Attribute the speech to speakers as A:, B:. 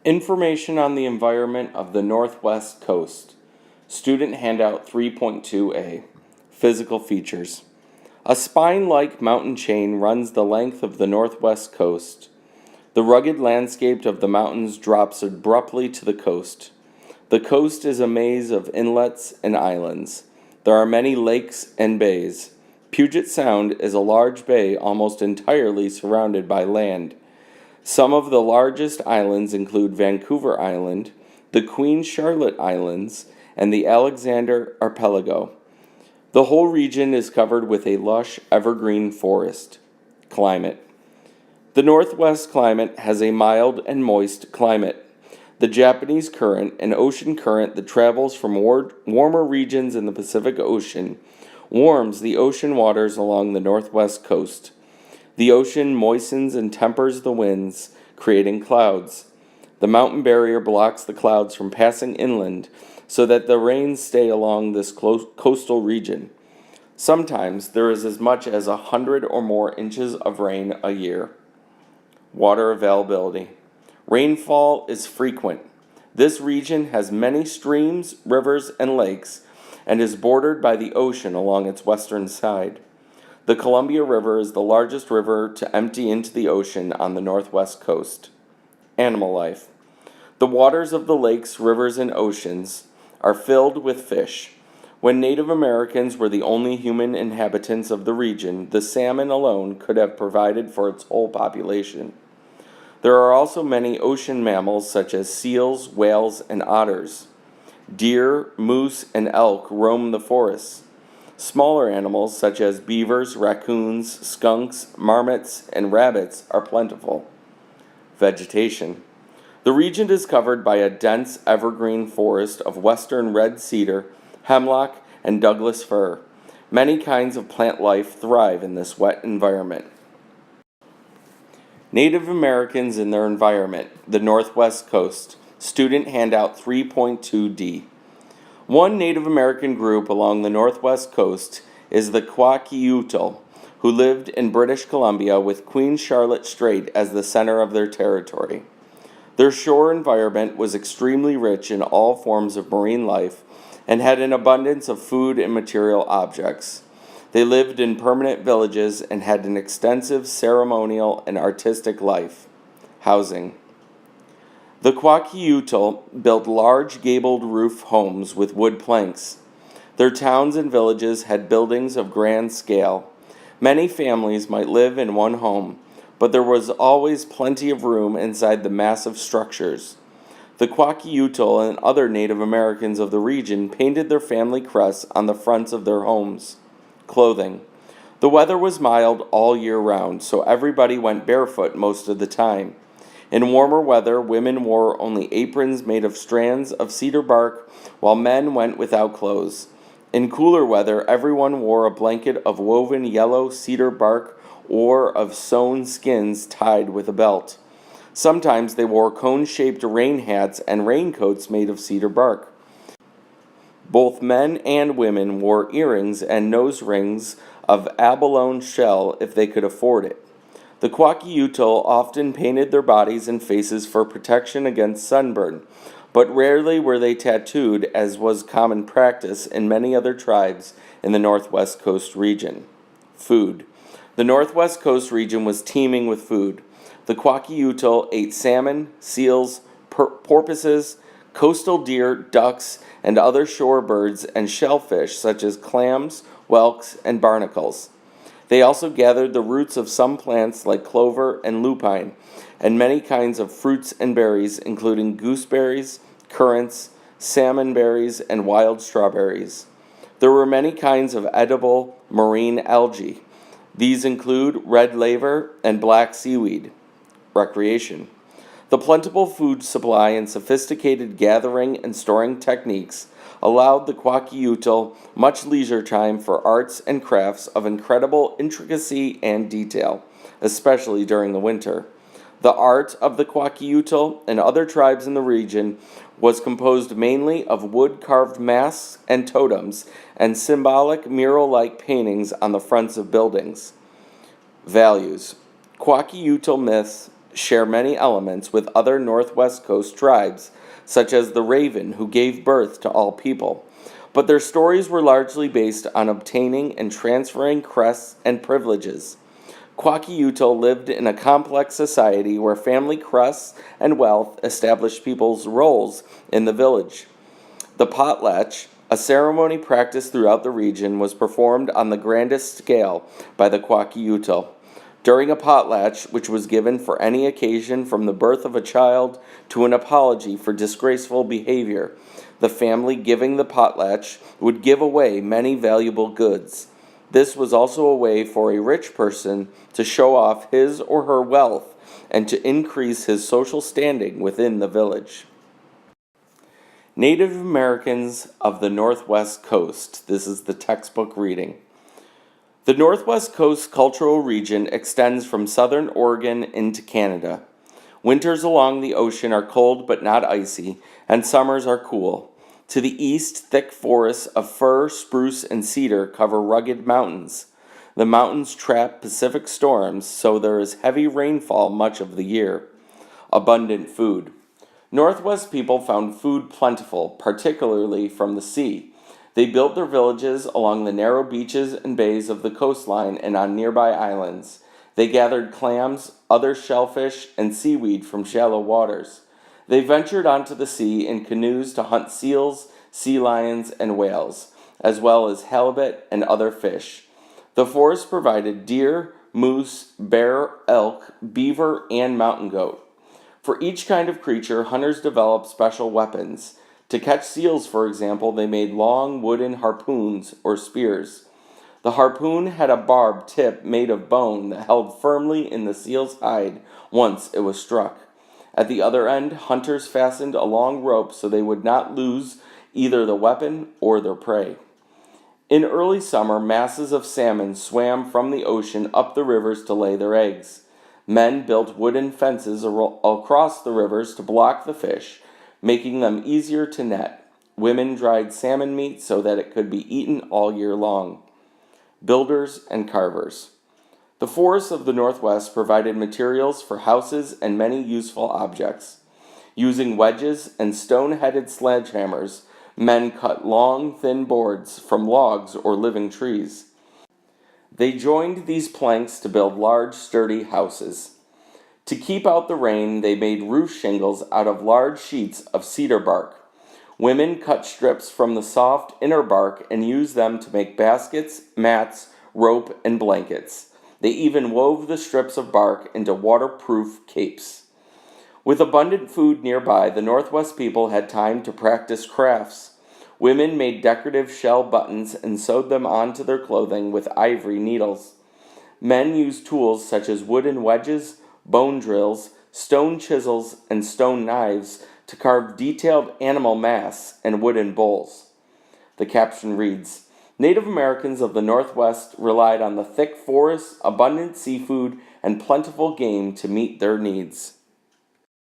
A: Information on the environment of the Northwest Coast. Student Handout 3.2a. Physical features. A spine-like mountain chain runs the length of the Northwest Coast. The rugged landscape of the mountains drops abruptly to the coast. The coast is a maze of inlets and islands. There are many lakes and bays. Puget Sound is a large bay almost entirely surrounded by land. Some of the largest islands include Vancouver Island, the Queen Charlotte Islands, and the Alexander Archipelago. The whole region is covered with a lush evergreen forest. Climate. The Northwest climate has a mild and moist climate. The Japanese Current, an ocean current that travels from warmer regions in the Pacific Ocean, warms the ocean waters along the northwest coast. The ocean moistens and tempers the winds, creating clouds. The mountain barrier blocks the clouds from passing inland so that the rains stay along this coastal region. Sometimes there is as much as 100 or more inches of rain a year. Water availability. Rainfall is frequent. This region has many streams, rivers, and lakes, and is bordered by the ocean along its western side. The Columbia River is the largest river to empty into the ocean on the northwest coast. Animal life. The waters of the lakes, rivers, and oceans are filled with fish. When Native Americans were the only human inhabitants of the region, the salmon alone could have provided for its whole population. There are also many ocean mammals such as seals, whales, and otters. Deer, moose, and elk roam the forests. Smaller animals such as beavers, raccoons, skunks, marmots, and rabbits are plentiful. Vegetation. The region is covered by a dense evergreen forest of western red cedar, hemlock, and Douglas fir. Many kinds of plant life thrive in this wet environment. Native Americans in their environment, the Northwest Coast. Student Handout 3.2d. One Native American group along the Northwest Coast is the Kwakiutl, who lived in British Columbia with Queen Charlotte Strait as the center of their territory. Their shore environment was extremely rich in all forms of marine life and had an abundance of food and material objects. They lived in permanent villages and had an extensive ceremonial and artistic life. Housing. The Kwakiutl built large gabled roof homes with wood planks. Their towns and villages had buildings of grand scale. Many families might live in one home, but there was always plenty of room inside the massive structures. The Kwakiutl and other Native Americans of the region painted their family crests on the fronts of their homes. Clothing. The weather was mild all year round, so everybody went barefoot most of the time. In warmer weather, women wore only aprons made of strands of cedar bark, while men went without clothes. In cooler weather, everyone wore a blanket of woven yellow cedar bark or of sewn skins tied with a belt. Sometimes they wore cone-shaped rain hats and raincoats made of cedar bark. Both men and women wore earrings and nose rings of abalone shell if they could afford it. The Kwakiutl often painted their bodies and faces for protection against sunburn, but rarely were they tattooed, as was common practice in many other tribes in the Northwest Coast region. Food. The Northwest Coast region was teeming with food. The Kwakiutl ate salmon, seals, porpoises, coastal deer, ducks, and other shore birds and shellfish such as clams, whelks, and barnacles. They also gathered the roots of some plants like clover and lupine, and many kinds of fruits and berries, including gooseberries, currants, salmon berries, and wild strawberries. There were many kinds of edible marine algae. These include red laver and black seaweed. Recreation. The plentiful food supply and sophisticated gathering and storing techniques allowed the Kwakiutl much leisure time for arts and crafts of incredible intricacy and detail, especially during the winter. The art of the Kwakiutl and other tribes in the region was composed mainly of wood-carved masks and totems and symbolic mural-like paintings on the fronts of buildings. Values. Kwakiutl myths share many elements with other Northwest Coast tribes, such as the Raven, who gave birth to all people. But their stories were largely based on obtaining and transferring crests and privileges. Kwakiutl lived in a complex society where family crests and wealth established people's roles in the village. The Potlatch, a ceremony practiced throughout the region, was performed on the grandest scale by the Kwakiutl. During a potlatch, which was given for any occasion from the birth of a child to an apology for disgraceful behavior, the family giving the potlatch would give away many valuable goods. This was also a way for a rich person to show off his or her wealth and to increase his social standing within the village. Native Americans of the Northwest Coast. This is the textbook reading. The Northwest Coast cultural region extends from southern Oregon into Canada. Winters along the ocean are cold but not icy, and summers are cool. To the east, thick forests of fir, spruce, and cedar cover rugged mountains. The mountains trap Pacific storms, so there is heavy rainfall much of the year. Abundant food. Northwest people found food plentiful, particularly from the sea. They built their villages along the narrow beaches and bays of the coastline and on nearby islands. They gathered clams, other shellfish, and seaweed from shallow waters. They ventured onto the sea in canoes to hunt seals, sea lions, and whales, as well as halibut and other fish. The forest provided deer, moose, bear, elk, beaver, and mountain goat. For each kind of creature, hunters developed special weapons. To catch seals, for example, they made long wooden harpoons or spears. The harpoon had a barbed tip made of bone that held firmly in the seal's hide once it was struck. At the other end, hunters fastened a long rope so they would not lose either the weapon or their prey. In early summer, masses of salmon swam from the ocean up the rivers to lay their eggs. Men built wooden fences across the rivers to block the fish, making them easier to net. Women dried salmon meat so that it could be eaten all year long. Builders and carvers. The forests of the Northwest provided materials for houses and many useful objects. Using wedges and stone-headed sledgehammers, men cut long, thin boards from logs or living trees. They joined these planks to build large, sturdy houses. To keep out the rain, they made roof shingles out of large sheets of cedar bark. Women cut strips from the soft inner bark and used them to make baskets, mats, rope, and blankets. They even wove the strips of bark into waterproof capes. With abundant food nearby, the Northwest people had time to practice crafts. Women made decorative shell buttons and sewed them onto their clothing with ivory needles. Men used tools such as wooden wedges, bone drills, stone chisels, and stone knives to carve detailed animal masks and wooden bowls. The caption reads, Native Americans of the Northwest relied on the thick forests, abundant seafood, and plentiful game to meet their needs.